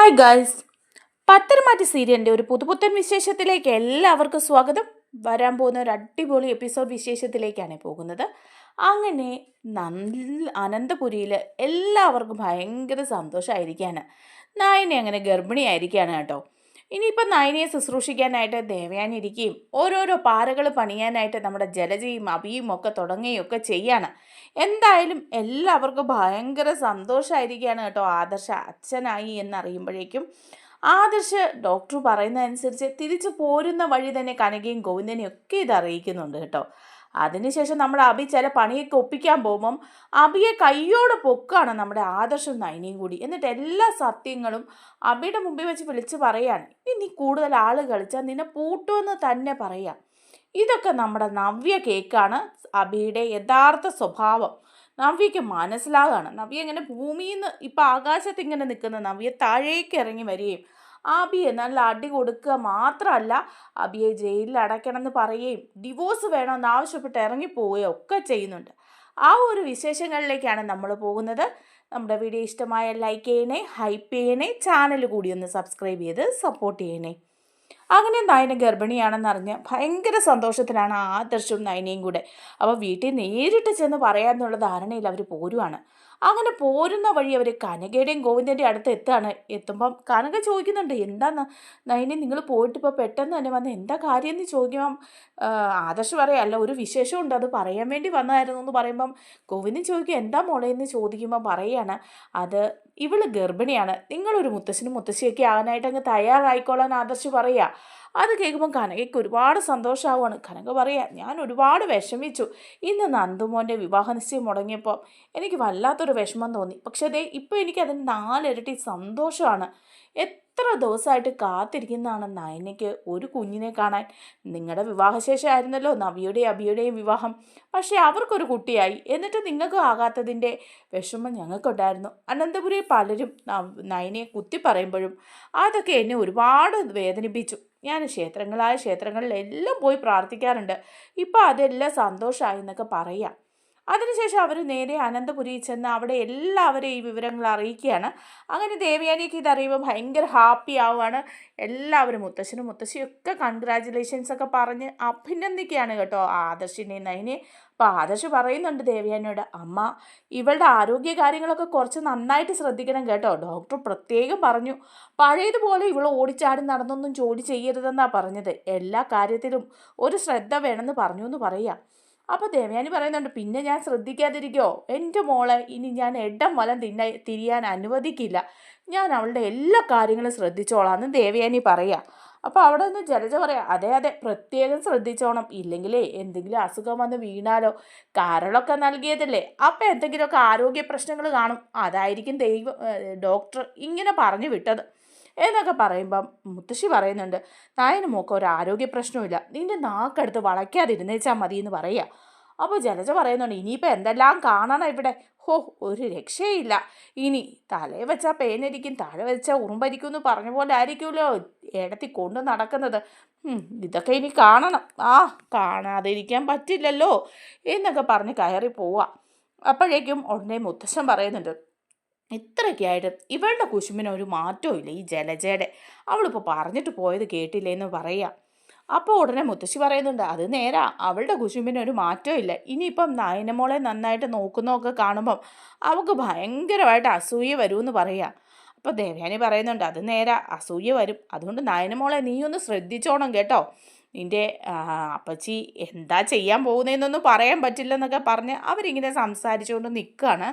Hi guys, Patharamattu സീരിയലിൻ്റെ ഒരു പുതുപുത്തൻ വിശേഷത്തിലേക്ക് എല്ലാവർക്കും സ്വാഗതം. വരാൻ പോകുന്ന ഒരു അടിപൊളി എപ്പിസോഡ് വിശേഷത്തിലേക്കാണ് പോകുന്നത്. അങ്ങനെ അനന്തപുരിയിൽ എല്ലാവർക്കും ഭയങ്കര സന്തോഷമായിരിക്കുകയാണ്. നായനെ അങ്ങനെ ഗർഭിണിയായിരിക്കുകയാണ് കേട്ടോ. ഇനിയിപ്പം നയനയെ ശുശ്രൂഷിക്കാനായിട്ട് ദേവയാനി ഇരിക്കുകയും ഓരോരോ പാരകൾ പണിയാനായിട്ട് നമ്മുടെ ജലജയും അഭിയും ഒക്കെ തുടങ്ങുകയൊക്കെ ചെയ്യാണ്. എന്തായാലും എല്ലാവർക്കും ഭയങ്കര സന്തോഷമായിരിക്കുകയാണ് കേട്ടോ. ആദർശ അച്ഛനായി എന്നറിയുമ്പോഴേക്കും ആദർശ് ഡോക്ടർ പറയുന്നതനുസരിച്ച് തിരിച്ചു പോരുന്ന വഴി തന്നെ കനകയും ഗോവിന്ദനെയും ഒക്കെ ഇത് അറിയിക്കുന്നുണ്ട് കേട്ടോ. അതിനുശേഷം നമ്മുടെ അഭി ചില പണിയൊക്കെ ഒപ്പിക്കാൻ പോകുമ്പം അഭിയെ കയ്യോടെ പൊക്കാണ് നമ്മുടെ ആദർശം നയനയും കൂടി. എന്നിട്ട് എല്ലാ സത്യങ്ങളും അഭിയുടെ മുമ്പിൽ വെച്ച് വിളിച്ച് പറയാണ്. ഇനി നീ കൂടുതൽ ആള് കളിച്ചാൽ നിന്നെ പൂട്ടുമെന്ന് തന്നെ പറയാം. ഇതൊക്കെ നമ്മുടെ നവ്യ കേൾക്കാണ് അഭിയുടെ യഥാർത്ഥ സ്വഭാവം. നവ്യയ്ക്ക് മനസ്സിലാകാണ്. നവ്യ ഇങ്ങനെ ഭൂമിയിൽ നിന്ന് ഇപ്പം ആകാശത്ത് ഇങ്ങനെ നിൽക്കുന്ന നവ്യ താഴേക്ക് ഇറങ്ങി വരികയും അഭിയെ നല്ല അടി കൊടുക്കുക മാത്രമല്ല, അഭിയെ ജയിലിൽ അടയ്ക്കണമെന്ന് പറയുകയും ഡിവോഴ്സ് വേണമെന്ന് ആവശ്യപ്പെട്ട് ഇറങ്ങിപ്പോവുകയോ ഒക്കെ ചെയ്യുന്നുണ്ട്. ആ ഒരു വിശേഷങ്ങളിലേക്കാണ് നമ്മൾ പോകുന്നത്. നമ്മുടെ വീഡിയോ ഇഷ്ടമായ ലൈക്ക് ചെയ്യണേ, ഹൈപ്പ് ചെയ്യണേ, ചാനൽ കൂടി ഒന്ന് സബ്സ്ക്രൈബ് ചെയ്ത് സപ്പോർട്ട് ചെയ്യണേ. അങ്ങനെ നയന ഗർഭിണിയാണെന്നറിഞ്ഞ് ഭയങ്കര സന്തോഷത്തിലാണ് ആദർശവും നയനയും കൂടെ. അപ്പോൾ വീട്ടിൽ നേരിട്ട് ചെന്ന് പറയാമെന്നുള്ള ധാരണയിൽ അവർ പോരുവാണ്. അങ്ങനെ പോരുന്ന വഴി അവർ കനകയുടെയും ഗോവിന്ദൻ്റെയും അടുത്ത് എത്തുമ്പം കനക ചോദിക്കുന്നുണ്ട്, എന്താന്ന് നയനെ നിങ്ങൾ പോയിട്ട് ഇപ്പോൾ പെട്ടെന്ന് തന്നെ വന്ന് എന്താ കാര്യം എന്ന് ചോദിക്കുമ്പം ആദർശ് പറയാം, അല്ല ഒരു വിശേഷമുണ്ട്, അത് പറയാൻ വേണ്ടി വന്നതായിരുന്നു എന്ന് പറയുമ്പം ഗോവിന്ദൻ ചോദിക്കും, എന്താ മോളെ എന്ന് ചോദിക്കുമ്പം പറയാണ്, അത് ഇവള് ഗർഭിണിയാണ്, നിങ്ങളൊരു മുത്തശ്ശനും മുത്തശ്ശിയൊക്കെ ആകാനായിട്ട് അങ്ങ് തയ്യാറായിക്കോളാൻ ആദർശ് പറയുക. അത് കേൾക്കുമ്പം കനകയ്ക്ക് ഒരുപാട് സന്തോഷമാവുകയാണ്. കനക പറയുക, ഞാൻ ഒരുപാട് വിഷമിച്ചു. ഇന്ന് നന്ദുമോൻ്റെ വിവാഹ നിശ്ചയം മുടങ്ങിയപ്പോൾ എനിക്ക് വല്ലാത്തൊരു വിഷമം തോന്നി. പക്ഷേ ദേ ഇപ്പോൾ എനിക്കതിന് 4 ഇരട്ടി സന്തോഷമാണ്. എത്ര ദിവസമായിട്ട് കാത്തിരിക്കുന്നതാണ് നയനയ്ക്ക് ഒരു കുഞ്ഞിനെ കാണാൻ. നിങ്ങളുടെ വിവാഹശേഷമായിരുന്നല്ലോ നവിയുടെയും അഭിയുടെയും വിവാഹം. പക്ഷേ അവർക്കൊരു കുട്ടിയായി, എന്നിട്ട് നിങ്ങൾക്ക് ആകാത്തതിൻ്റെ വിഷമം ഞങ്ങൾക്കുണ്ടായിരുന്നു. അനന്തപുരി പലരും നയനയെ കുത്തി പറയുമ്പോഴും അതൊക്കെ എന്നെ ഒരുപാട് വേദനിപ്പിച്ചു. ഞാൻ ക്ഷേത്രങ്ങളിലെല്ലാം പോയി പ്രാർത്ഥിക്കാറുണ്ട്. ഇപ്പോൾ അതെല്ലാം സന്തോഷമായി എന്നൊക്കെ പറയാം. അതിനുശേഷം അവർ നേരെ അനന്തപുരി ചെന്ന് അവിടെ എല്ലാവരെയും ഈ വിവരങ്ങൾ അറിയിക്കുകയാണ്. അങ്ങനെ ദേവയാനിക്ക് ഇതറിയുമ്പോൾ ഭയങ്കര ഹാപ്പി ആവുകയാണ്. എല്ലാവരും മുത്തശ്ശനും മുത്തശ്ശിയൊക്കെ കൺഗ്രാജുലേഷൻസ് ഒക്കെ പറഞ്ഞ് അഭിനന്ദിക്കുകയാണ് കേട്ടോ ആദർശിനെയും നയനെ. അപ്പോൾ ആദർശ് പറയുന്നുണ്ട് ദേവയാനിയോട്, അമ്മ ഇവളുടെ ആരോഗ്യ കാര്യങ്ങളൊക്കെ കുറച്ച് നന്നായിട്ട് ശ്രദ്ധിക്കണം കേട്ടോ. ഡോക്ടർ പ്രത്യേകം പറഞ്ഞു, പഴയതുപോലെ ഇവൾ ഓടിച്ചാടി നടന്നൊന്നും ജോലി ചെയ്യരുതെന്നാണ് പറഞ്ഞത്. എല്ലാ കാര്യത്തിലും ഒരു ശ്രദ്ധ വേണമെന്ന് പറഞ്ഞു എന്ന് പറയാം. അപ്പോൾ ദേവയാനി പറയുന്നുണ്ട്, പിന്നെ ഞാൻ ശ്രദ്ധിക്കാതിരിക്കോ? എൻ്റെ മോളെ ഇനി ഞാൻ ഇടം വലം തിരിയാൻ അനുവദിക്കില്ല. ഞാൻ അവളുടെ എല്ലാ കാര്യങ്ങളും ശ്രദ്ധിച്ചോളാം എന്ന് ദേവയാനി പറയാം. അപ്പോൾ അവിടെ നിന്ന് ജലജ പറയാം, അതെ അതെ പ്രത്യേകം ശ്രദ്ധിച്ചോണം, ഇല്ലെങ്കിലേ എന്തെങ്കിലും അസുഖം വന്ന് വീണാലോ. കരളൊക്കെ നൽകിയതല്ലേ, അപ്പം എന്തെങ്കിലുമൊക്കെ ആരോഗ്യ പ്രശ്നങ്ങൾ കാണും, അതായിരിക്കും ഡോക്ടർ ഇങ്ങനെ പറഞ്ഞു വിട്ടത് എന്നൊക്കെ പറയുമ്പം മുത്തശ്ശി പറയുന്നുണ്ട്, നായന് മോക്ക് ഒരു ആരോഗ്യ പ്രശ്നവുമില്ല, നിൻ്റെ നാക്കെടുത്ത് വളയ്ക്കാതിരുന്നേച്ചാൽ മതി എന്ന് പറയുക. അപ്പോൾ ജലജ പറയുന്നുണ്ട്, ഇനിയിപ്പോൾ എന്തെല്ലാം കാണണം ഇവിടെ, ഹോ ഒരു രക്ഷയില്ല. ഇനി തലയെ വെച്ചാൽ പേനരിക്കും, താഴെ വെച്ചാൽ ഉറുമ്പരിക്കും എന്ന് പറഞ്ഞ പോലെ ആയിരിക്കുമല്ലോ ഇടത്തി കൊണ്ട് നടക്കുന്നത്. ഇതൊക്കെ ഇനി കാണണം, കാണാതിരിക്കാൻ പറ്റില്ലല്ലോ എന്നൊക്കെ പറഞ്ഞ് കയറി പോവുക. അപ്പോഴേക്കും ഉടനെ മുത്തശ്ശൻ പറയുന്നുണ്ട്, ഇത്രയൊക്കെ ആയിട്ട് ഇവളുടെ കുശുമ്പിനൊരു മാറ്റവും ഇല്ല ഈ ജലജയുടെ, അവളിപ്പോൾ പറഞ്ഞിട്ട് പോയത് കേട്ടില്ലേ എന്ന് പറയാം. അപ്പോൾ ഉടനെ മുത്തശ്ശി പറയുന്നുണ്ട്, അത് നേരാ, അവളുടെ കുശുമ്പിനൊരു മാറ്റവും ഇല്ല. ഇനിയിപ്പം നയനമോളെ നന്നായിട്ട് നോക്കുന്നതൊക്കെ കാണുമ്പം അവൾക്ക് ഭയങ്കരമായിട്ട് അസൂയ വരുമെന്ന് പറയാം. അപ്പോൾ ദേവയാനി പറയുന്നുണ്ട്, അത് നേരാ, അസൂയ വരും, അതുകൊണ്ട് നയനമോളെ നീ ഒന്ന് ശ്രദ്ധിച്ചോണം കേട്ടോ. നിൻ്റെ അപ്പച്ചി എന്താ ചെയ്യാൻ പോകുന്നതെന്നൊന്നും പറയാൻ പറ്റില്ലെന്നൊക്കെ പറഞ്ഞ് അവരിങ്ങനെ സംസാരിച്ചുകൊണ്ട് നിൽക്കുകയാണ്.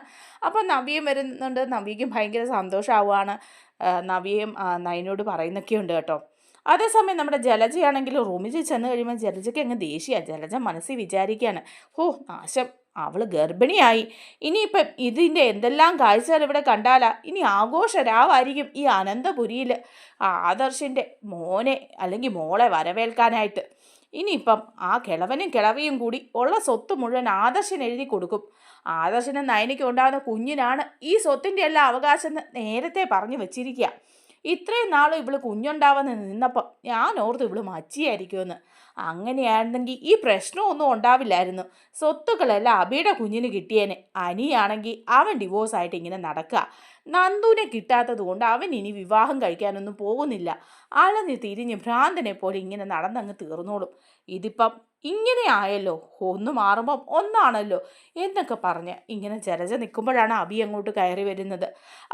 അപ്പോൾ നവ്യയും വരുന്നുണ്ട്. നവ്യയ്ക്കും ഭയങ്കര സന്തോഷമാവുകയാണ്. നവ്യയും നയനോട് പറയുന്നൊക്കെയുണ്ട് കേട്ടോ. അതേസമയം നമ്മുടെ ജലജയാണെങ്കിൽ റൂമിൽ ചെന്ന് കഴിയുമ്പോൾ ജലജയ്ക്ക് അങ്ങ് ദേഷ്യമാണ്. ജലജ മനസ്സിൽ വിചാരിക്കുകയാണ്, ഹോ നാശം, അവൾ ഗർഭിണിയായി, ഇനിയിപ്പം ഇതിൻ്റെ എന്തെല്ലാം കാഴ്ചകൾ ഇവിടെ കണ്ടാലാ, ഇനി ആഘോഷരാവായിരിക്കും ഈ അനന്തപുരിയിൽ ആദർശിൻ്റെ മോനെ അല്ലെങ്കിൽ മോളെ വരവേൽക്കാനായിട്ട്. ഇനിയിപ്പം ആ കിളവനും കിളവിയും കൂടി ഉള്ള സ്വത്ത് മുഴുവൻ ആദർശന് എഴുതി കൊടുക്കും. ആദർശനും നയനിക്കും ഉണ്ടാകുന്ന കുഞ്ഞിനാണ് ഈ സ്വത്തിൻ്റെ എല്ലാ അവകാശം നേരത്തെ പറഞ്ഞു വെച്ചിരിക്കുക. ഇത്രയും നാളും ഇവള് കുഞ്ഞുണ്ടാവുന്ന നിന്നപ്പോൾ ഞാൻ ഓർത്ത് ഇവള് മച്ചിയായിരിക്കുമെന്ന്. അങ്ങനെയാണെങ്കിൽ ഈ പ്രശ്നമൊന്നും ഉണ്ടാവില്ലായിരുന്നു. സ്വത്തുക്കളെല്ലാം അബിയുടെ കുഞ്ഞിന് കിട്ടിയേനെ. അനിയാണെങ്കിൽ അവൻ ഡിവോഴ്സായിട്ട് ഇങ്ങനെ നടക്കുക. നന്ദുവിനെ കിട്ടാത്തത് കൊണ്ട് അവൻ ഇനി വിവാഹം കഴിക്കാനൊന്നും പോകുന്നില്ല. അലഞ്ഞ് തിരിഞ്ഞ് ഭ്രാന്തനെ പോലെ ഇങ്ങനെ നടന്നങ്ങ് തീർന്നോളും. ഇതിപ്പം ഇങ്ങനെ ആയല്ലോ, ഒന്ന് മാറുമ്പം ഒന്നാണല്ലോ എന്നൊക്കെ പറഞ്ഞ് ഇങ്ങനെ ജലജ നിൽക്കുമ്പോഴാണ് അബി അങ്ങോട്ട് കയറി വരുന്നത്.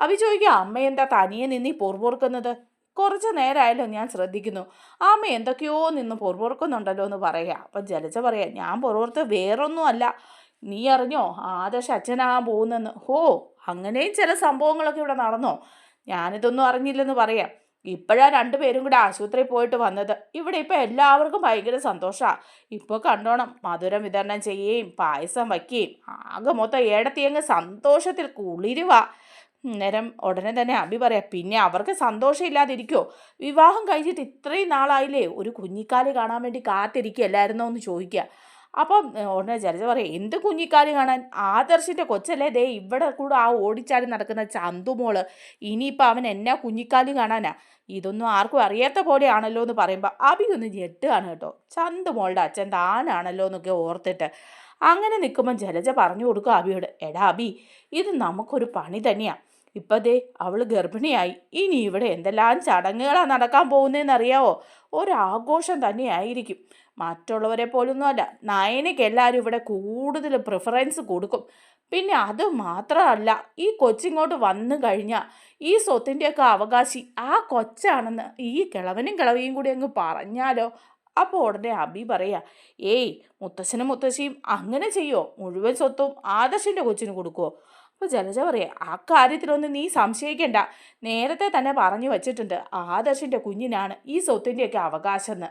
അബി ചോദിക്കുക, അമ്മ എന്താ തനിയെ നിന്നീ പൊറുപൊറുക്കുന്നത്? കുറച്ച് നേരമായല്ലോ ഞാൻ ശ്രദ്ധിക്കുന്നു, അമ്മ എന്തൊക്കെയോ നിന്ന് പൊറുപൊറുക്കുന്നുണ്ടല്ലോ എന്ന് പറയുക. അപ്പം ജലജ പറയാം, ഞാൻ പൊറുപുറത്ത് വേറൊന്നും അല്ല, നീ അറിഞ്ഞോ ആദർശ് അച്ഛനാകാൻ പോകുന്നെന്ന്? ഓ, അങ്ങനെയും ചില സംഭവങ്ങളൊക്കെ ഇവിടെ നടന്നോ? ഞാനിതൊന്നും അറിഞ്ഞില്ലെന്ന് പറയാം. ഇപ്പോഴാണ് രണ്ടുപേരും കൂടെ ആശുപത്രിയിൽ പോയിട്ട് വന്നത്. ഇവിടെ ഇപ്പം എല്ലാവർക്കും ഭയങ്കര സന്തോഷമാണ്. ഇപ്പോൾ കണ്ടോണം, മധുരം വിതരണം ചെയ്യുകയും പായസം വയ്ക്കുകയും ആകെ മൊത്തം ഏടത്തിയങ്ങ് സന്തോഷത്തിൽ കുളിരുവാ. നേരം ഉടനെ തന്നെ അബി പറയാം, പിന്നെ അവർക്ക് സന്തോഷം ഇല്ലാതിരിക്കുമോ? വിവാഹം കഴിഞ്ഞിട്ട് ഇത്രയും നാളായില്ലേ, ഒരു കുഞ്ഞിക്കാല് കാണാൻ വേണ്ടി കാത്തിരിക്കുകയല്ലായിരുന്നോ എന്ന് ചോദിക്കുക. അപ്പം ഉടനെ ജലജ പറയാം, എന്ത് കുഞ്ഞിക്കാല് കാണാൻ? ആദർശിൻ്റെ കൊച്ചല്ലേ ദേ ഇവിടെ കൂടെ ആ ഓടിച്ചാടി നടക്കുന്ന ചന്തുമോള്. ഇനിയിപ്പോൾ അവൻ എന്നാ കുഞ്ഞിക്കാല് കാണാനാ? ഇതൊന്നും ആർക്കും അറിയാത്ത പോലെയാണല്ലോ എന്ന് പറയുമ്പോൾ അബി ഒന്ന് ഞെട്ടുകയാണ് കേട്ടോ. ചന്തുമോളുടെ അച്ഛൻ താനാണല്ലോ എന്നൊക്കെ ഓർത്തിട്ട്. അങ്ങനെ നിൽക്കുമ്പം ജലജ പറഞ്ഞു കൊടുക്കുക അബിയോട്, എടാ അബി, ഇത് നമുക്കൊരു പണി തന്നെയാണ്. ഇപ്പം ദേ അവൾ ഗർഭിണിയായി. ഇനി ഇവിടെ എന്തെല്ലാം ചടങ്ങുകളാണ് നടക്കാൻ പോകുന്നതെന്നറിയാവോ? ഒരാഘോഷം തന്നെയായിരിക്കും. മറ്റുള്ളവരെ പോലൊന്നുമല്ല, നയനയ്ക്ക് എല്ലാവരും ഇവിടെ കൂടുതൽ പ്രിഫറൻസ് കൊടുക്കും. പിന്നെ അത് മാത്രമല്ല, ഈ കൊച്ചിങ്ങോട്ട് വന്നു കഴിഞ്ഞാൽ ഈ സ്വത്തിൻ്റെയൊക്കെ അവകാശി ആ കൊച്ചാണെന്ന് ഈ കിളവനും കിളവിയും കൂടി അങ്ങ് പറഞ്ഞാലോ? അപ്പോൾ ഉടനെ അബി പറയാ, ഏയ്, മുത്തശ്ശനും മുത്തശ്ശിയും അങ്ങനെ ചെയ്യോ? മുഴുവൻ സ്വത്തും ആദർശിൻ്റെ കൊച്ചിന് കൊടുക്കുമോ? അപ്പോൾ ജലജ പറയാ, ആ കാര്യത്തിലൊന്നും നീ സംശയിക്കണ്ട. നേരത്തെ തന്നെ പറഞ്ഞു വച്ചിട്ടുണ്ട്, ആദർശിൻ്റെ കുഞ്ഞിനാണ് ഈ സ്വത്തിൻ്റെയൊക്കെ അവകാശം എന്ന്.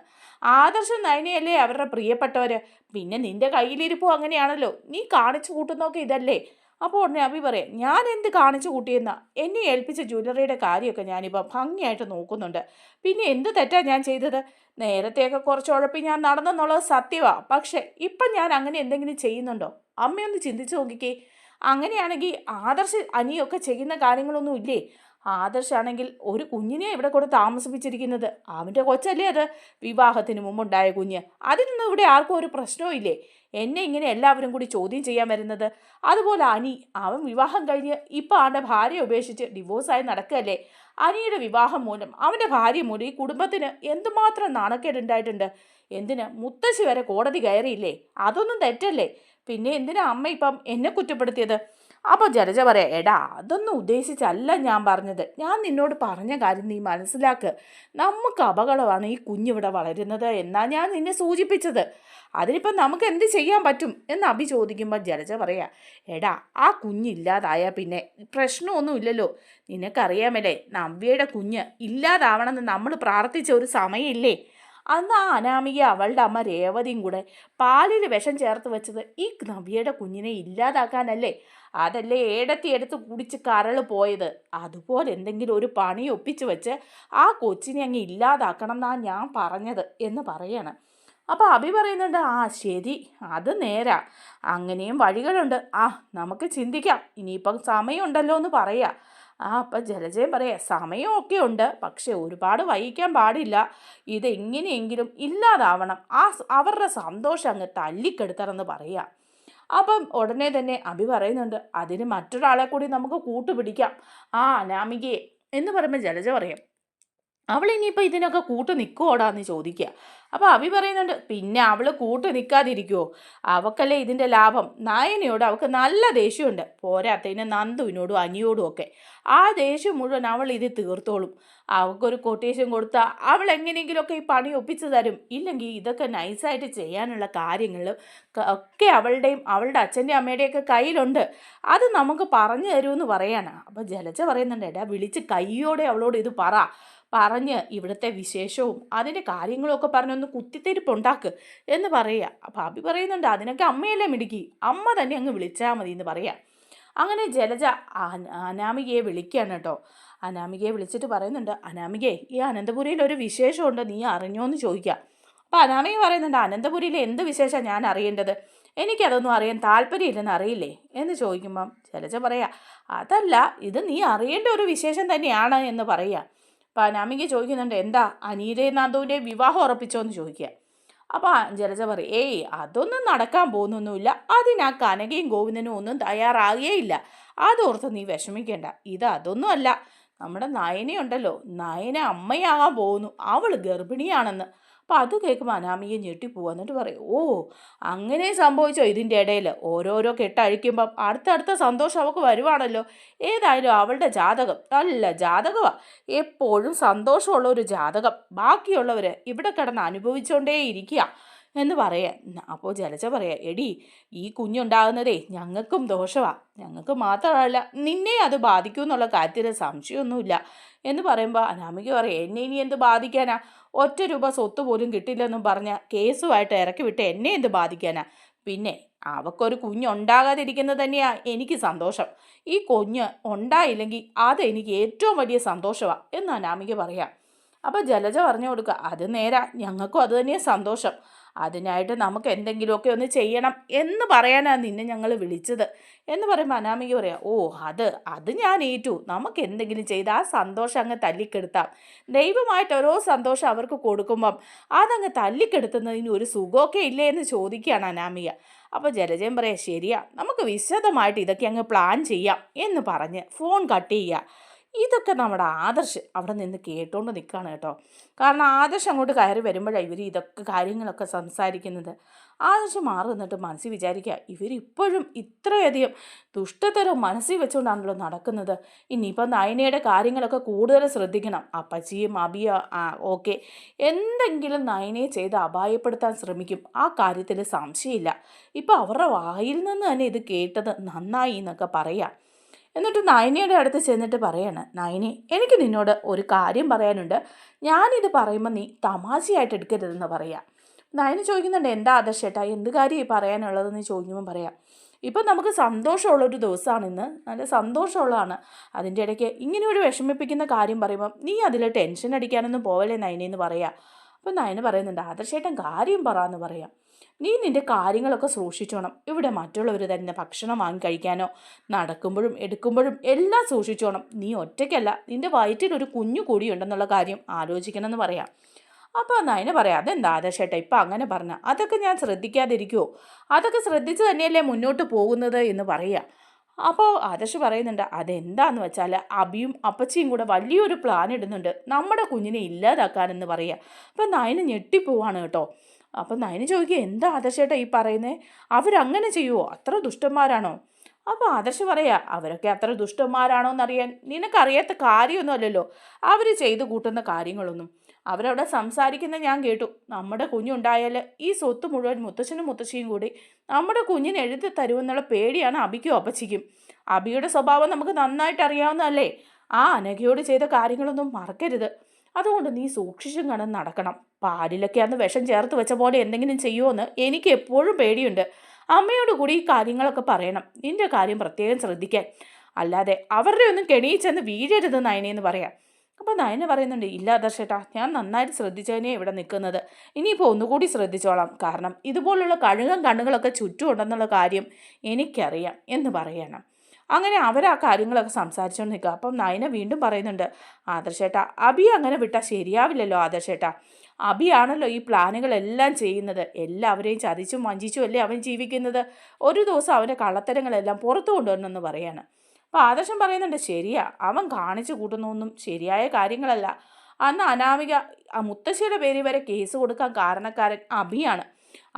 ആദർശം നയനയല്ലേ അവരുടെ പ്രിയപ്പെട്ടവർ. പിന്നെ നിന്റെ കയ്യിലിരിപ്പും അങ്ങനെയാണല്ലോ. നീ കാണിച്ചു കൂട്ടുന്നൊക്കെ ഇതല്ലേ? അപ്പോൾ ഉടനെ അബി പറയാം, ഞാൻ എന്ത് കാണിച്ചു കൂട്ടിയെന്നാ? എന്നെ ഏൽപ്പിച്ച ജ്വല്ലറിയുടെ കാര്യമൊക്കെ ഞാനിപ്പോൾ ഭംഗിയായിട്ട് നോക്കുന്നുണ്ട്. പിന്നെ എന്ത് തെറ്റാ ഞാൻ ചെയ്തത്? നേരത്തെയൊക്കെ കുറച്ച് ഉഴപ്പി ഞാൻ നടന്നെന്നുള്ളത് സത്യമാണ്. പക്ഷേ ഇപ്പം ഞാൻ അങ്ങനെ എന്തെങ്കിലും ചെയ്യുന്നുണ്ടോ? അമ്മയൊന്ന് ചിന്തിച്ചു നോക്കിക്കേ. അങ്ങനെയാണെങ്കിൽ ആദർശ് അനിയൊക്കെ ചെയ്യുന്ന കാര്യങ്ങളൊന്നും ഇല്ലേ? ആദർശാണെങ്കിൽ ഒരു കുഞ്ഞിനെ ഇവിടെ കൂടെ താമസിപ്പിച്ചിരിക്കുന്നത്. അവൻ്റെ കൊച്ചല്ലേ അത്, വിവാഹത്തിന് മുമ്പുണ്ടായ കുഞ്ഞ്. അതിനൊന്നും ഇവിടെ ആർക്കും ഒരു പ്രശ്നവും ഇല്ലേ? എന്നെ ഇങ്ങനെ എല്ലാവരും കൂടി ചോദ്യം ചെയ്യാൻ വരുന്നത്. അതുപോലെ അനി, അവൻ വിവാഹം കഴിഞ്ഞ് ഇപ്പം അവൻ്റെ ഭാര്യ ഉപേക്ഷിച്ച് ഡിവോഴ്സായി നടക്കുകയല്ലേ. അനിയുടെ വിവാഹം മൂലം, അവൻ്റെ ഭാര്യ മൂലം ഈ കുടുംബത്തിന് എന്തുമാത്രം നാണക്കേടുണ്ടായിട്ടുണ്ട്. എന്തിന് മുത്തശ്ശി വരെ കോടതി കയറിയില്ലേ? അതൊന്നും തെറ്റല്ലേ? പിന്നെ എന്തിനാ അമ്മ ഇപ്പം എന്നെ കുറ്റപ്പെടുത്തിയത്? അപ്പോൾ ജലജ പറയാം, എടാ അതൊന്നും ഉദ്ദേശിച്ചല്ല ഞാൻ പറഞ്ഞത്. ഞാൻ നിന്നോട് പറഞ്ഞ കാര്യം നീ മനസ്സിലാക്ക്. നമുക്ക് അപകടമാണ് ഈ കുഞ്ഞിവിടെ വളരുന്നത് എന്നാ ഞാൻ നിന്നെ സൂചിപ്പിച്ചത്. അതിനിപ്പം നമുക്ക് എന്ത് ചെയ്യാൻ പറ്റും എന്ന് അബി ചോദിക്കുമ്പോൾ ജലജ പറയാ, എടാ ആ കുഞ്ഞില്ലാതായാൽ പിന്നെ പ്രശ്നമൊന്നുമില്ലല്ലോ. നിനക്കറിയാമല്ലേ, നവ്യയുടെ കുഞ്ഞ് ഇല്ലാതാവണമെന്ന് നമ്മൾ പ്രാർത്ഥിച്ച ഒരു സമയമില്ലേ? അന്ന് ആ അനാമിക അവളുടെ അമ്മ രേവതിയും കൂടെ പാലിൽ വിഷം ചേർത്ത് വെച്ചത് ഈ നവ്യയുടെ കുഞ്ഞിനെ ഇല്ലാതാക്കാനല്ലേ? അതല്ലേ ഏടത്തി എടുത്ത് കുടിച്ച് കരള് പോയത്? അതുപോലെ എന്തെങ്കിലും ഒരു പണി ഒപ്പിച്ച് വെച്ച് ആ കൊച്ചിനെ അങ്ങ് ഇല്ലാതാക്കണം എന്നാണ് ഞാൻ പറഞ്ഞത് എന്ന് പറയാണ്. അപ്പോൾ അബി പറയുന്നുണ്ട്, ആ ശരി, അത് നേരാ, അങ്ങനെയും വഴികളുണ്ട്. ആ, നമുക്ക് ചിന്തിക്കാം, ഇനിയിപ്പം സമയമുണ്ടല്ലോ എന്ന് പറയാ. അപ്പം ജലജയം പറയാം, സമയമൊക്കെ ഉണ്ട്, പക്ഷെ ഒരുപാട് വൈകിക്കാൻ പാടില്ല. ഇതെങ്ങനെയെങ്കിലും ഇല്ലാതാവണം. അവരുടെ സന്തോഷം അങ്ങ് തല്ലിക്കെടുത്തണമെന്ന് പറയാം. അപ്പം ഉടനെ തന്നെ അബി പറയുന്നുണ്ട്, അതിന് മറ്റൊരാളെ കൂടി നമുക്ക് കൂട്ടുപിടിക്കാം, ആ അനാമികയെ എന്ന് പറയുമ്പോൾ ജലജ പറയാം, അവൾ ഇനിയിപ്പോൾ ഇതിനൊക്കെ കൂട്ട് നിൽക്കുവോടാന്ന് ചോദിക്കുക. അപ്പോൾ അബി പറയുന്നുണ്ട്, പിന്നെ അവൾ കൂട്ട് നിൽക്കാതിരിക്കുമോ? അവക്കല്ലേ ഇതിൻ്റെ ലാഭം. നായനയോട് അവൾക്ക് നല്ല ദേഷ്യമുണ്ട്. പോരാത്തതിന് നന്ദുവിനോടും അനിയോടും ഒക്കെ. ആ ദേഷ്യം മുഴുവൻ അവൾ ഇത് തീർത്തോളും. അവൾക്കൊരു കൊട്ടേഷൻ കൊടുത്താൽ അവൾ എങ്ങനെയെങ്കിലുമൊക്കെ ഈ പണി ഒപ്പിച്ച് തരും. ഇല്ലെങ്കിൽ ഇതൊക്കെ നൈസായിട്ട് ചെയ്യാനുള്ള കാര്യങ്ങൾ ഒക്കെ അവളുടെയും അവളുടെ അച്ഛൻ്റെ അമ്മയുടെയൊക്കെ കയ്യിലുണ്ട്. അത് നമുക്ക് പറഞ്ഞു തരുമെന്ന് പറയാണ്. അപ്പോൾ ജലജ പറയുന്നുണ്ട്, എടാ വിളിച്ച് കയ്യോടെ അവളോട് ഇത് പറഞ്ഞ് ഇവിടുത്തെ വിശേഷവും അതിൻ്റെ കാര്യങ്ങളും ഒക്കെ പറഞ്ഞൊന്ന് കുത്തിത്തിരിപ്പുണ്ടാക്ക് എന്ന് പറയുക. അപ്പോൾ അബി പറയുന്നുണ്ട്, അതിനൊക്കെ അമ്മയല്ലേ മിടുക്കി, അമ്മ തന്നെ അങ്ങ് വിളിച്ചാൽ മതി എന്ന് പറയാം. അങ്ങനെ ജലജ അനാമികയെ വിളിക്കുകയാണ് കേട്ടോ. അനാമികയെ വിളിച്ചിട്ട് പറയുന്നുണ്ട്, അനാമികയെ, ഈ അനന്തപുരിയിൽ ഒരു വിശേഷമുണ്ട്, നീ അറിഞ്ഞോ എന്ന് ചോദിക്കുക. അപ്പോൾ അനാമിക പറയുന്നുണ്ട്, അനന്തപുരിയിലെ എന്ത് വിശേഷമാണ് ഞാൻ അറിയേണ്ടത്? എനിക്കതൊന്നും അറിയാൻ താല്പര്യമില്ലെന്ന് അറിയില്ലേ എന്ന് ചോദിക്കുമ്പം ജലജ പറയാ, അതല്ല, ഇത് നീ അറിയേണ്ട ഒരു വിശേഷം തന്നെയാണ് എന്ന് പറയുക. അപ്പോൾ അനാമിക ചോദിക്കുന്നുണ്ട്, എന്താ അനീതയും നന്ദുവിൻ്റെ വിവാഹം ഉറപ്പിച്ചോ എന്ന് ചോദിക്കുക. അപ്പോൾ ജലജ പറയും, ഏയ് അതൊന്നും നടക്കാൻ പോകുന്നൊന്നുമില്ല, അതിനാ കനകയും ഗോവിന്ദനും ഒന്നും തയ്യാറാകുകയില്ല, അതോർത്ത് നീ വിഷമിക്കേണ്ട. അതൊന്നും അല്ല, നമ്മുടെ നയനയുണ്ടല്ലോ, നയന അമ്മയാകാൻ പോകുന്നു, അവൾ ഗർഭിണിയാണെന്ന്. അപ്പം അത് കേൾക്കുമ്പോൾ അനാമിക ഞെട്ടിപ്പോവുക. എന്നിട്ട് പറയും, ഓ അങ്ങനെ സംഭവിച്ചോ? ഇതിൻ്റെ ഇടയിൽ ഓരോരോ കെട്ടഴിക്കുമ്പം അടുത്തടുത്ത സന്തോഷം അവൾക്ക് വരുവാണല്ലോ. ഏതായാലും അവളുടെ ജാതകം നല്ല ജാതകമാണ്, എപ്പോഴും സന്തോഷമുള്ള ഒരു ജാതകം. ബാക്കിയുള്ളവർ ഇവിടെ കിടന്ന് അനുഭവിച്ചുകൊണ്ടേ ഇരിക്കുക എന്ന് പറയാം. അപ്പോൾ ജലജ പറയാം, എടി ഈ കുഞ്ഞുണ്ടാകുന്നതേ ഞങ്ങൾക്കും ദോഷമാണ്, ഞങ്ങൾക്ക് മാത്രമല്ല നിന്നെ അത് ബാധിക്കും എന്നുള്ള കാര്യത്തിൽ സംശയമൊന്നുമില്ല എന്ന് പറയുമ്പോൾ അനാമിക പറയാം, എന്നെ ഇനി എന്ത് ബാധിക്കാനാ? ഒറ്റ രൂപ സ്വത്ത് പോലും കിട്ടില്ലെന്നും പറഞ്ഞ കേസുമായിട്ട് ഇറക്കി വിട്ട് എന്നെ എന്ത് ബാധിക്കാനാ? പിന്നെ അവക്കൊരു കുഞ്ഞുണ്ടാകാതിരിക്കുന്നത് തന്നെയാണ് എനിക്ക് സന്തോഷം. ഈ കുഞ്ഞ് ഉണ്ടായില്ലെങ്കിൽ അത് എനിക്ക് ഏറ്റവും വലിയ സന്തോഷമാണ് എന്ന് അനാമിക പറയാം. അപ്പോൾ ജലജ പറഞ്ഞു കൊടുക്കുക, അത് നേരാ, ഞങ്ങൾക്കും അത് തന്നെയാണ് സന്തോഷം. അതിനായിട്ട് നമുക്ക് എന്തെങ്കിലുമൊക്കെ ഒന്ന് ചെയ്യണം എന്ന് പറയാനാണ് നിന്നെ ഞങ്ങൾ വിളിച്ചത് എന്ന് പറയുമ്പോൾ അനാമിക പറയാം, ഓ അത് ഞാൻ ഏറ്റു, നമുക്ക് എന്തെങ്കിലും ചെയ്ത് ആ സന്തോഷം അങ്ങ് തല്ലിക്കെടുത്താം. ദൈവമായിട്ട് ഓരോ സന്തോഷം അവർക്ക് കൊടുക്കുമ്പം അതങ്ങ് തല്ലിക്കെടുത്തുന്നതിന് ഒരു സുഖമൊക്കെ ഇല്ലേ എന്ന് ചോദിക്കുകയാണ് അനാമിക. അപ്പോൾ ജലജയം പറയാം, ശരിയാ, നമുക്ക് വിശദമായിട്ട് ഇതൊക്കെ അങ്ങ് പ്ലാൻ ചെയ്യാം എന്ന് പറഞ്ഞ് ഫോൺ കട്ട് ചെയ്യുക. ഇതൊക്കെ നമ്മുടെ ആദർശ് അവിടെ നിന്ന് കേട്ടോണ്ട് നിൽക്കുകയാണ് കേട്ടോ. കാരണം ആദർശ് അങ്ങോട്ട് കയറി വരുമ്പോഴാണ് ഇവർ ഇതൊക്കെ കാര്യങ്ങളൊക്കെ സംസാരിക്കുന്നത്. ആദർശ് മാറി നിന്നിട്ട് മനസ്സിൽ വിചാരിക്കുക, ഇവരിപ്പോഴും ഇത്രയധികം ദുഷ്ടതരം മനസ്സിൽ വെച്ചുകൊണ്ടാണല്ലോ നടക്കുന്നത്. ഇനിയിപ്പോൾ നയനയുടെ കാര്യങ്ങളൊക്കെ കൂടുതൽ ശ്രദ്ധിക്കണം. അപ്പച്ചിയും അബിയ ഓക്കെ എന്തെങ്കിലും നയനയെ ചെയ്ത് അപായപ്പെടുത്താൻ ശ്രമിക്കും, ആ കാര്യത്തിൽ സംശയമില്ല. ഇപ്പോൾ അവരുടെ വായിൽ നിന്ന് തന്നെ ഇത് കേട്ടത് നന്നായി എന്നൊക്കെ പറയാം. എന്നിട്ട് നയനയുടെ അടുത്ത് ചെന്നിട്ട് പറയാണ്, നയനി എനിക്ക് നിന്നോട് ഒരു കാര്യം പറയാനുണ്ട്, ഞാനിത് പറയുമ്പോൾ നീ തമാശയായിട്ട് എടുക്കരുതെന്ന് പറയാം. നയന ചോദിക്കുന്നുണ്ട്, എന്താ ആദർശേട്ടാ, എന്ത് കാര്യം ഈ പറയാനുള്ളതെന്ന് ചോദിക്കുമ്പോൾ പറയാം, ഇപ്പം നമുക്ക് സന്തോഷമുള്ളൊരു ദിവസമാണ് ഇന്ന്, നല്ല സന്തോഷമുള്ളതാണ്. അതിൻ്റെ ഇടയ്ക്ക് ഇങ്ങനെ ഒരു വിഷമിപ്പിക്കുന്ന കാര്യം പറയുമ്പം നീ അതിൽ ടെൻഷൻ അടിക്കാനൊന്നും പോവല്ലേ നയനെന്ന് പറയാം. അപ്പം നയന പറയുന്നുണ്ട്, ആദർശേട്ടൻ കാര്യം പറയാമെന്ന് പറയാം. നീ നിൻ്റെ കാര്യങ്ങളൊക്കെ സൂക്ഷിച്ചോണം. ഇവിടെ മറ്റുള്ളവർ തന്നെ ഭക്ഷണം വാങ്ങി കഴിക്കാനോ നടക്കുമ്പോഴും എടുക്കുമ്പോഴും എല്ലാം സൂക്ഷിച്ചോണം. നീ ഒറ്റയ്ക്കല്ല, നിൻ്റെ വയറ്റിലൊരു കുഞ്ഞു കൂടിയുണ്ടെന്നുള്ള കാര്യം ആലോചിക്കണമെന്ന് പറയാം. അപ്പോൾ നയന പറയാം, അതെന്താ ആദർശേട്ടാ ഇപ്പം അങ്ങനെ പറഞ്ഞാൽ, അതൊക്കെ ഞാൻ ശ്രദ്ധിക്കാതിരിക്കുമോ? അതൊക്കെ ശ്രദ്ധിച്ച് തന്നെയല്ലേ മുന്നോട്ട് പോകുന്നത് എന്ന് പറയാം. അപ്പോൾ ആദർശ് പറയുന്നുണ്ട്, അതെന്താന്ന് വെച്ചാൽ അബിയും അപ്പച്ചിയും കൂടെ വലിയൊരു പ്ലാൻ ഇടുന്നുണ്ട് നമ്മുടെ കുഞ്ഞിനെ ഇല്ലാതാക്കാനെന്ന് പറയുക. അപ്പം നയന ഞെട്ടിപ്പോവാണ് കേട്ടോ. അപ്പം നയന ചോദിക്കുക, എന്താ ആദർശേട്ടാ ഈ പറയുന്നത്, അവരങ്ങനെ ചെയ്യുമോ, അത്ര ദുഷ്ടന്മാരാണോ? അപ്പോൾ ആദർശ് പറയാ, അവരൊക്കെ അത്ര ദുഷ്ടന്മാരാണോ എന്നറിയാൻ നിനക്കറിയാത്ത കാര്യമൊന്നുമല്ലല്ലോ അവർ ചെയ്തു കൂട്ടുന്ന കാര്യങ്ങളൊന്നും. അവരവിടെ സംസാരിക്കുന്ന ഞാൻ കേട്ടു, നമ്മുടെ കുഞ്ഞുണ്ടായാൽ ഈ സ്വത്ത് മുഴുവൻ മുത്തച്ഛനും മുത്തശ്ശിയും കൂടി നമ്മുടെ കുഞ്ഞിന് എഴുതി തരുമെന്നുള്ള പേടിയാണ് അബിക്കും അപ്പച്ചിക്കും. അബിയുടെ സ്വഭാവം നമുക്ക് നന്നായിട്ട് അറിയാവുന്നതല്ലേ, ആ അനഘയോട് ചെയ്ത കാര്യങ്ങളൊന്നും മറക്കരുത്. അതുകൊണ്ട് നീ സൂക്ഷിച്ചും കണ്ട് നടക്കണം. പാലിലൊക്കെ അന്ന് വിഷം ചേർത്ത് വെച്ച പോലെ എന്തെങ്കിലും ചെയ്യുമോയെന്ന് എനിക്ക് എപ്പോഴും പേടിയുണ്ട്. അമ്മയോട് കൂടി ഈ കാര്യങ്ങളൊക്കെ പറയണം, നിന്റെ കാര്യം പ്രത്യേകം ശ്രദ്ധിക്കാൻ, അല്ലാതെ അവരുടെ ഒന്നും കെണിയിച്ചെന്ന് വീഴരുത് നയനെന്ന് പറയാം. അപ്പോൾ നയന പറയുന്നുണ്ട്, ഇല്ല ആദർശേട്ടാ, ഞാൻ നന്നായിട്ട് ശ്രദ്ധിച്ചതിനെ ഇവിടെ നിൽക്കുന്നത്, ഇനിയിപ്പോൾ ഒന്നുകൂടി ശ്രദ്ധിച്ചോളാം, കാരണം ഇതുപോലുള്ള കഴുകം കണ്ണുകളൊക്കെ ചുറ്റും ഉണ്ടെന്നുള്ള കാര്യം എനിക്കറിയാം എന്ന് പറയണം. അങ്ങനെ അവർ ആ കാര്യങ്ങളൊക്കെ സംസാരിച്ചുകൊണ്ട് നിൽക്കുക. അപ്പം നയന വീണ്ടും പറയുന്നുണ്ട്, ആദർശേട്ടാ അബി അങ്ങനെ വിട്ടാൽ ശരിയാവില്ലല്ലോ ആദർശേട്ടാ, അബിയാണല്ലോ ഈ പ്ലാനുകളെല്ലാം ചെയ്യുന്നത്, എല്ലാവരെയും ചതിച്ചും വഞ്ചിച്ചും അല്ലേ അവൻ ജീവിക്കുന്നത്, ഒരു ദിവസം അവൻ്റെ കള്ളത്തരങ്ങളെല്ലാം പുറത്തു കൊണ്ടുവരണമെന്ന് പറയാണ്. അപ്പോൾ ആദർശം പറയുന്നുണ്ട്, ശരിയാ, അവൻ കാണിച്ചു കൂട്ടുന്നൊന്നും ശരിയായ കാര്യങ്ങളല്ല. അന്ന് അനാമിക മുത്തശ്ശിയുടെ പേരിൽ വരെ കേസ് കൊടുക്കാൻ കാരണക്കാരൻ അബിയാണ്.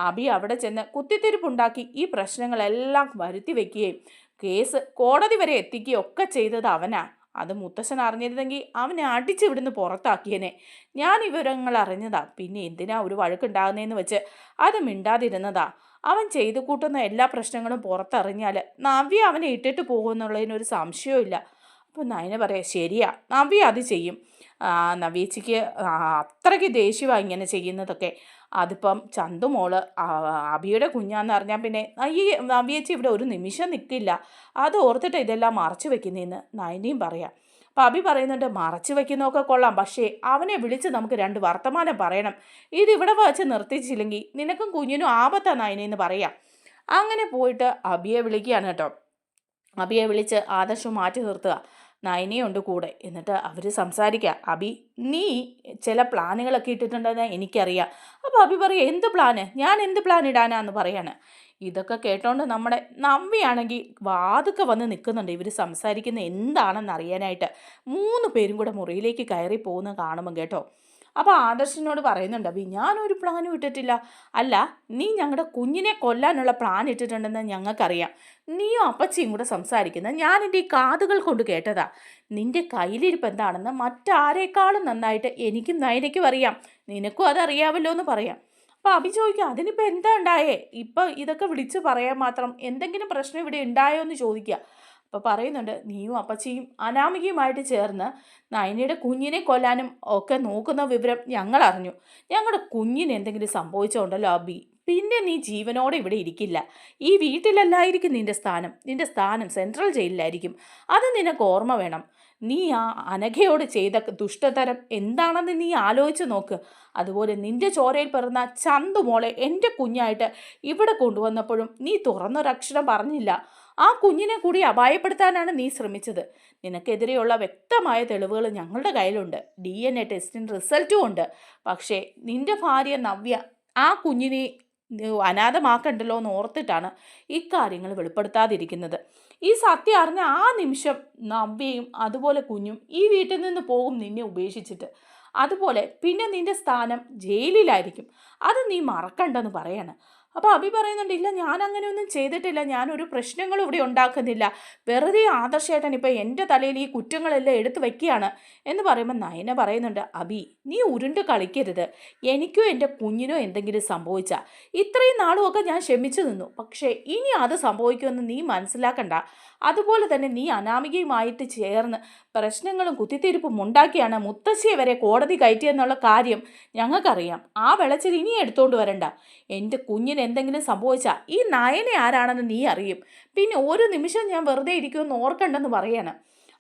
അബി അവിടെ ചെന്ന് കുത്തിത്തിരിപ്പുണ്ടാക്കി ഈ പ്രശ്നങ്ങളെല്ലാം വരുത്തി വയ്ക്കുകയും കേസ് കോടതി വരെ എത്തിക്കുകയും ഒക്കെ ചെയ്തത് അവനാ. അത് മുത്തശ്ശൻ അറിഞ്ഞിരുന്നെങ്കിൽ അവനെ അടിച്ച് ഇവിടുന്ന് പുറത്താക്കിയനെ. ഞാൻ വിവരങ്ങൾ അറിഞ്ഞതാ, പിന്നെ എന്തിനാ ഒരു വഴക്കുണ്ടാകുന്നതെന്ന് വെച്ച് അത് മിണ്ടാതിരുന്നതാ. അവൻ ചെയ്തു കൂട്ടുന്ന എല്ലാ പ്രശ്നങ്ങളും പുറത്തറിഞ്ഞാൽ നവ്യ അവനെ ഇട്ടിട്ട് പോകുമെന്നുള്ളതിനൊരു സംശയവും ഇല്ല. അപ്പോൾ നയന പറയാം, ശരിയാ, നവ്യ അത് ചെയ്യും. നവ്യേച്ചിക്ക് അത്രയ്ക്ക് ദേഷ്യമാണ് ഇങ്ങനെ ചെയ്യുന്നതൊക്കെ. അതിപ്പം ചന്തുമോള് അബിയുടെ കുഞ്ഞാന്ന് അറിഞ്ഞാൽ പിന്നെ ഈ നവ്യേച്ചി ഇവിടെ ഒരു നിമിഷം നിൽക്കില്ല. അത് ഓർത്തിട്ട് ഇതെല്ലാം മറച്ചു വെക്കുന്നതെന്ന് നയനയും പറയാം. അപ്പം അബി പറയുന്നുണ്ട്, മറച്ചു വെക്കുന്നതൊക്കെ കൊള്ളാം, പക്ഷേ അവനെ വിളിച്ച് നമുക്ക് രണ്ട് വർത്തമാനം പറയണം, ഇതിവിടെ വച്ച് നിർത്തിച്ചില്ലെങ്കിൽ നിനക്കും കുഞ്ഞിനും ആപത്താ നയനെന്ന് പറയാം. അങ്ങനെ പോയിട്ട് അബിയെ വിളിക്കുകയാണ് കേട്ടോ. അബിയെ വിളിച്ച് ആദർശം മാറ്റി നിർത്തുക. നയനയുണ്ട് കൂടെ. എന്നിട്ട് അവർ സംസാരിക്കുക. അബി, നീ ചില പ്ലാനുകളൊക്കെ ഇട്ടിട്ടുണ്ടെന്ന് എനിക്കറിയാം. അപ്പോൾ അബി പറയുക, എന്ത് പ്ലാന്? ഞാൻ എന്ത് പ്ലാൻ ഇടാനാന്ന് പറയാണ്. ഇതൊക്കെ കേട്ടോണ്ട് നമ്മുടെ നവ്യാണെങ്കിൽ വാതുക്കെ വന്ന് നിൽക്കുന്നുണ്ട് ഇവർ സംസാരിക്കുന്ന എന്താണെന്ന് അറിയാനായിട്ട്. 3 പേരും കൂടെ മുറിയിലേക്ക് കയറി പോകുന്ന കാണുമ്പം കേട്ടോ. അപ്പോൾ ആദർശിനോട് പറയുന്നുണ്ട് അബി, ഞാനൊരു പ്ലാനും ഇട്ടിട്ടില്ല. അല്ല, നീ ഞങ്ങളുടെ കുഞ്ഞിനെ കൊല്ലാനുള്ള പ്ലാൻ ഇട്ടിട്ടുണ്ടെന്ന് ഞങ്ങൾക്കറിയാം. നീയും അപ്പച്ചിയും കൂടെ സംസാരിക്കുന്നത് ഞാൻ എൻ്റെ ഈ കാതുകൾ കൊണ്ട് കേട്ടതാ. നിന്റെ കയ്യിലിരിപ്പ് എന്താണെന്ന് മറ്റാരേക്കാളും നന്നായിട്ട് എനിക്കും നയനയ്ക്കും അറിയാം. നിനക്കും അതറിയാമല്ലോ എന്ന് പറയാം. അപ്പോൾ അബി ചോദിക്കുക, അതിനിപ്പോൾ എന്താ ഉണ്ടായേ? ഇപ്പം ഇതൊക്കെ വിളിച്ച് പറയാൻ മാത്രം എന്തെങ്കിലും പ്രശ്നം ഇവിടെ ഉണ്ടായോ എന്ന് ചോദിക്കുക. അപ്പോൾ പറയുന്നുണ്ട്, നീയും അപ്പച്ചിയും അനാമികയുമായിട്ട് ചേർന്ന് നയനയുടെ കുഞ്ഞിനെ കൊല്ലാനും ഒക്കെ നോക്കുന്ന വിവരം ഞങ്ങൾ അറിഞ്ഞു. ഞങ്ങളുടെ കുഞ്ഞിന് എന്തെങ്കിലും സംഭവിച്ചോണ്ടല്ലോ അബി, പിന്നെ നീ ജീവനോടെ ഇവിടെ ഇരിക്കില്ല. ഈ വീട്ടിലല്ലായിരിക്കും നിന്റെ സ്ഥാനം സെൻട്രൽ ജയിലിലായിരിക്കും. അത് നിനക്ക് ഓർമ്മ വേണം. നീ ആ അനഘയോട് ചെയ്ത ദുഷ്ടതരം എന്താണെന്ന് നീ ആലോചിച്ച് നോക്ക്. അതുപോലെ നിന്റെ ചോരയിൽ പിറന്ന ചന്തുമോളെ എൻ്റെ കുഞ്ഞായിട്ട് ഇവിടെ കൊണ്ടുവന്നപ്പോഴും നീ തുറന്നൊരക്ഷരം പറഞ്ഞില്ല. ആ കുഞ്ഞിനെ കൂടി അപായപ്പെടുത്താനാണ് നീ ശ്രമിച്ചത്. നിനക്കെതിരെയുള്ള വ്യക്തമായ തെളിവുകൾ ഞങ്ങളുടെ കയ്യിലുണ്ട്. DNA ടെസ്റ്റിന് റിസൾട്ടും ഉണ്ട്. പക്ഷേ നിന്റെ ഭാര്യ നവ്യ ആ കുഞ്ഞിനെ അനാഥമാക്കണ്ടല്ലോ എന്ന് ഓർത്തിട്ടാണ് ഇക്കാര്യങ്ങൾ വെളിപ്പെടുത്താതിരിക്കുന്നത്. ഈ സത്യം അറിഞ്ഞ ആ നിമിഷം നവ്യയും അതുപോലെ കുഞ്ഞും ഈ വീട്ടിൽ നിന്ന് പോകും നിന്നെ ഉപേക്ഷിച്ചിട്ട്. അതുപോലെ പിന്നെ നിന്റെ സ്ഥാനം ജയിലിലായിരിക്കും. അത് നീ മറക്കണ്ടെന്ന് പറയാണ്. അപ്പോൾ അബി പറയുന്നുണ്ട്, ഇല്ല, ഞാൻ അങ്ങനെയൊന്നും ചെയ്തിട്ടില്ല. ഞാനൊരു പ്രശ്നങ്ങളും ഇവിടെ ഉണ്ടാക്കുന്നില്ല. വെറുതെ ആദർശേട്ടൻ ഇപ്പോൾ എൻ്റെ തലയിൽ ഈ കുറ്റങ്ങളെല്ലാം എടുത്തു വയ്ക്കുകയാണ് എന്ന് പറയുമ്പോൾ നയന പറയുന്നുണ്ട്, അബി, നീ ഉരുണ്ട് കളിക്കരുത്. എനിക്കോ എൻ്റെ കുഞ്ഞിനോ എന്തെങ്കിലും സംഭവിച്ചാൽ ഇത്രയും നാളുമൊക്കെ ഞാൻ ക്ഷമിച്ചു നിന്നു. പക്ഷേ ഇനി അത് സംഭവിക്കുമെന്ന് നീ മനസ്സിലാക്കണ്ട. അതുപോലെ തന്നെ നീ അനാമികയുമായിട്ട് ചേർന്ന് പ്രശ്നങ്ങളും കുത്തിത്തിരിപ്പും ഉണ്ടാക്കിയാണ് മുത്തശ്ശിയെ വരെ കോടതി കയറ്റിയെന്നുള്ള കാര്യം ഞങ്ങൾക്കറിയാം. ആ വെളച്ചിൽ ഇനി എടുത്തോണ്ട് വരണ്ട. എൻ്റെ കുഞ്ഞിന് എന്തെങ്കിലും സംഭവിച്ചാൽ ഈ നയനെ ആരാണെന്ന് നീ അറിയും. പിന്നെ ഒരു നിമിഷം ഞാൻ വെറുതെ ഇരിക്കുമെന്ന് ഓർക്കണ്ടെന്ന് പറയാണ്.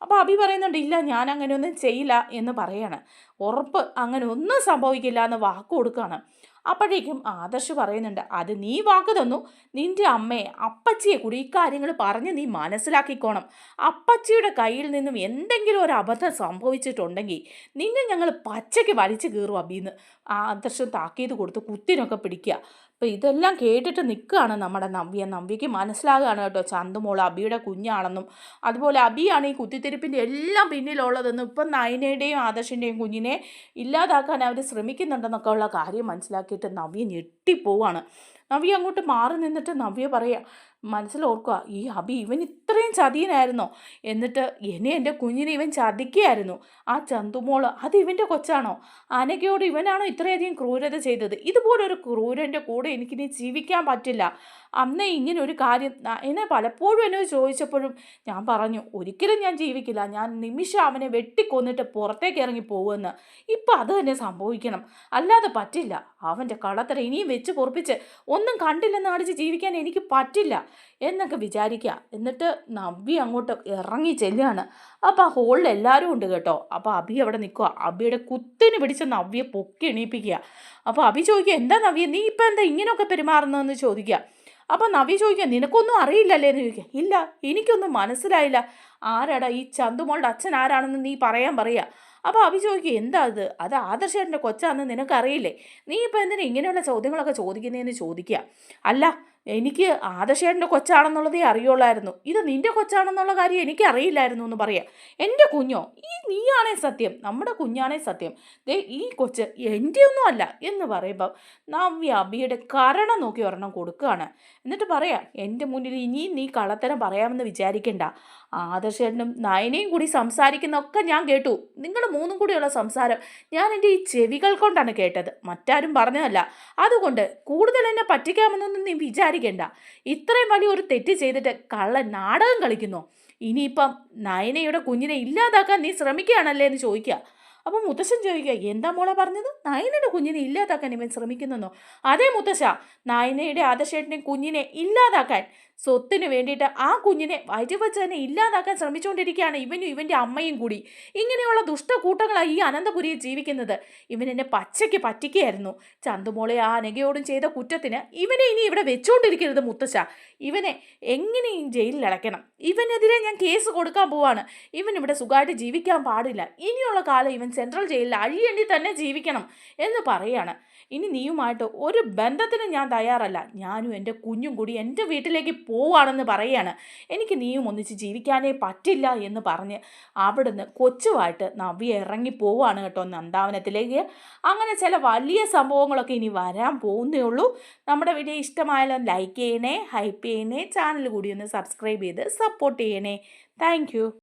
അപ്പോൾ അബി പറയുന്നുണ്ട്, ഇല്ല, ഞാൻ അങ്ങനെയൊന്നും ചെയ്യില്ല എന്ന് പറയാണ്. ഉറപ്പ്, അങ്ങനെ ഒന്നും സംഭവിക്കില്ല എന്ന് വാക്ക് കൊടുക്കുകയാണ്. അപ്പോഴേക്കും ആദർശ് പറയുന്നുണ്ട്, അത് നീ വാക്ക് തന്നു. നിൻ്റെ അമ്മയെ അപ്പച്ചിയെ കൂടി ഇക്കാര്യങ്ങൾ പറഞ്ഞ് നീ മനസ്സിലാക്കിക്കോണം. അപ്പച്ചിയുടെ കയ്യിൽ നിന്നും എന്തെങ്കിലും ഒരു അബദ്ധം സംഭവിച്ചിട്ടുണ്ടെങ്കിൽ നിന്നെ ഞങ്ങൾ പച്ചയ്ക്ക് വലിച്ചു കീറും അബീന്ന് ആദർശം താക്കീത് കൊടുത്ത് കുത്തിനൊക്കെ പിടിക്കുക. അപ്പോൾ ഇതെല്ലാം കേട്ടിട്ട് നിൽക്കുകയാണ് നമ്മുടെ നവ്യയ്ക്ക് മനസ്സിലാകുകയാണ് കേട്ടോ, ചന്തുമോൾ അബിയുടെ കുഞ്ഞാണെന്നും അതുപോലെ അബിയാണ് ഈ കുത്തിത്തിരിപ്പിൻ്റെ എല്ലാം പിന്നിലുള്ളതെന്നും ഇപ്പം നയനയുടെയും ആദർശിൻ്റെയും കുഞ്ഞിനെ ഇല്ലാതാക്കാൻ അവർ ശ്രമിക്കുന്നുണ്ടെന്നൊക്കെ ഉള്ള കാര്യം മനസ്സിലാക്കിയിട്ട് നവ്യ ഞെട്ടിപ്പോവാണ്. നവ്യ അങ്ങോട്ട് മാറി നിന്നിട്ട് നവ്യ പറയുക, മനസ്സിലോർക്കുക, ഈ അബി ഇവൻ ഇത്രയും ചതിയനായിരുന്നോ? എന്നിട്ട് എൻ്റെ കുഞ്ഞിനെ ഇവൻ ചതിക്കുകയായിരുന്നു. ആ ചന്തുമോള് അത് ഇവൻ്റെ കൊച്ചാണോ? അനഘയോട് ഇവനാണോ ഇത്രയധികം ക്രൂരത ചെയ്തത്? ഇതുപോലൊരു ക്രൂരൻ്റെ കൂടെ എനിക്കിനി ജീവിക്കാൻ പറ്റില്ല. അന്നേ ഇങ്ങനെ ഒരു കാര്യം എന്നെ പലപ്പോഴും എന്നോട് ചോദിച്ചപ്പോഴും ഞാൻ പറഞ്ഞു, ഒരിക്കലും ഞാൻ ജീവിക്കില്ല. ഞാൻ നിമിഷം അവനെ വെട്ടിക്കൊന്നിട്ട് പുറത്തേക്ക് ഇറങ്ങി പോകുമെന്ന്. ഇപ്പം അത് തന്നെ സംഭവിക്കണം, അല്ലാതെ പറ്റില്ല. അവൻ്റെ കള്ളത്തര ഇനിയും വെച്ച് പൊറപ്പിച്ച് ഒന്നും കണ്ടില്ലെന്ന് അടിച്ച് ജീവിക്കാൻ എനിക്ക് പറ്റില്ല എന്നൊക്കെ വിചാരിക്കുക. എന്നിട്ട് നവ്യ അങ്ങോട്ട് ഇറങ്ങി ചെല്ലുകയാണ്. അപ്പോൾ ആ ഹോളിൽ എല്ലാവരും ഉണ്ട് കേട്ടോ. അപ്പോൾ അബി അവിടെ നിൽക്കുക. അബിയുടെ കുത്തിന് പിടിച്ച് നവ്യ പൊക്കി എണീപ്പിക്കുക. അപ്പോൾ അബി ചോദിക്കുക, എന്താ നവ്യ, നീ ഇപ്പം എന്താ ഇങ്ങനെയൊക്കെ പെരുമാറുന്നതെന്ന് ചോദിക്കുക. അപ്പോൾ നവ്യ ചോദിക്കുക, നിനക്കൊന്നും അറിയില്ലല്ലേ എന്ന് ചോദിക്കുക. ഇല്ല, എനിക്കൊന്നും മനസ്സിലായില്ല. ആരാടാ ഈ ചന്തുമോളുടെ അച്ഛൻ ആരാണെന്ന് നീ പറയുക. അപ്പോൾ അഭി ചോദിക്കുക, എന്താ അത് ആദർശേട്ടൻ്റെ കൊച്ചാണെന്ന് നിനക്കറിയില്ലേ? നീ ഇപ്പോൾ എന്തിനാ ഇങ്ങനെയുള്ള ചോദ്യങ്ങളൊക്കെ ചോദിക്കുന്നതെന്ന് ചോദിക്കുക. അല്ല, എനിക്ക് ആദർശേട്ടൻ്റെ കൊച്ചാണെന്നുള്ളതേ അറിയുള്ളായിരുന്നു. ഇത് നിൻ്റെ കൊച്ചാണെന്നുള്ള കാര്യം എനിക്കറിയില്ലായിരുന്നു എന്ന് പറയാം. എൻ്റെ കുഞ്ഞോ, നീയാണേ സത്യം, നമ്മുടെ കുഞ്ഞാണേ സത്യം. ദേ ഈ കൊച്ച് എൻ്റെ ഒന്നും അല്ല എന്ന് പറയുമ്പം നവ്യ അബിയുടെ കരണം നോക്കി ഒരെണ്ണം കൊടുക്കുകയാണ്. എന്നിട്ട് പറയാം, എൻ്റെ മുന്നിൽ ഇനിയും നീ കള്ളത്തരം പറയാമെന്ന് വിചാരിക്കണ്ട. ആദർശേട്ടനും നയനയും കൂടി സംസാരിക്കുന്നതൊക്കെ ഞാൻ കേട്ടു. നിങ്ങൾ 3 കൂടിയുള്ള സംസാരം ഞാൻ എൻ്റെ ഈ ചെവികൾ കൊണ്ടാണ് കേട്ടത്, മറ്റാരും പറഞ്ഞതല്ല. അതുകൊണ്ട് കൂടുതൽ എന്നെ പറ്റിക്കാമെന്നൊന്നും നീ വിചാരിക്കണ്ട. ഇത്രയും വലിയൊരു തെറ്റ് ചെയ്തിട്ട് കള്ളൻ നാടകം കളിക്കുന്നു. ഇനിയിപ്പം നയനയുടെ കുഞ്ഞിനെ ഇല്ലാതാക്കാൻ നീ ശ്രമിക്കുകയാണല്ലേ എന്ന് ചോദിക്കുക. അപ്പം മുത്തശ്ശൻ ചോദിക്കുക, എന്താ മോളെ പറഞ്ഞത്? നയനയുടെ കുഞ്ഞിനെ ഇല്ലാതാക്കാൻ ഇവൻ ശ്രമിക്കുന്നെന്നോ? അതേ മുത്തശ്ശ, നയനയുടെ ആദർശേട്ടൻ്റെ കുഞ്ഞിനെ ഇല്ലാതാക്കാൻ സ്വത്തിന് വേണ്ടിയിട്ട് ആ കുഞ്ഞിനെ വയറ്റി വെച്ച് തന്നെ ഇല്ലാതാക്കാൻ ശ്രമിച്ചുകൊണ്ടിരിക്കുകയാണ് ഇവനും ഇവൻ്റെ അമ്മയും കൂടി. ഇങ്ങനെയുള്ള ദുഷ്ടക്കൂട്ടങ്ങളാണ് ഈ അനന്തപുരിയിൽ ജീവിക്കുന്നത്. ഇവൻ എന്നെ പച്ചയ്ക്ക് പറ്റിക്കുകയായിരുന്നു. ചന്തുമോളെ ആ അനഘയോടും ചെയ്ത കുറ്റത്തിന് ഇവനെ ഇനി ഇവിടെ വെച്ചുകൊണ്ടിരിക്കരുത് മുത്തശ്ശ. ഇവനെ എങ്ങനെയും ജയിലിൽ അടയ്ക്കണം. ഇവനെതിരെ ഞാൻ കേസ് കൊടുക്കാൻ പോവാണ്. ഇവൻ ഇവിടെ സുഖമായിട്ട് ജീവിക്കാൻ പാടില്ല. ഇനിയുള്ള കാലം ഇവൻ സെൻട്രൽ ജയിലിൽ അഴിയേണ്ടി തന്നെ ജീവിക്കണം എന്ന് പറയാണ്. ഇനി നീയുമായിട്ട് ഒരു ബന്ധത്തിന് ഞാൻ തയ്യാറല്ല. ഞാനും എൻ്റെ കുഞ്ഞും കൂടി എൻ്റെ വീട്ടിലേക്ക് പോവാണെന്ന് പറയുകയാണ്. എനിക്ക് നീയും ഒന്നിച്ച് ജീവിക്കാനേ പറ്റില്ല എന്ന് പറഞ്ഞ് അവിടുന്ന് കൊച്ചുമായിട്ട് നവ്യ ഇറങ്ങി പോവാണ് കേട്ടോ നന്ദാവനത്തിലേക്ക്. അങ്ങനെ ചില വലിയ സംഭവങ്ങളൊക്കെ ഇനി വരാൻ പോകുന്നേ ഉള്ളൂ. നമ്മുടെ വീഡിയോ ഇഷ്ടമായാലും ലൈക്ക് ചെയ്യണേ, ഹൈപ്പ് ചെയ്യണേ, ചാനൽ കൂടി ഒന്ന് സബ്സ്ക്രൈബ് ചെയ്ത് സപ്പോർട്ട് ചെയ്യണേ. താങ്ക്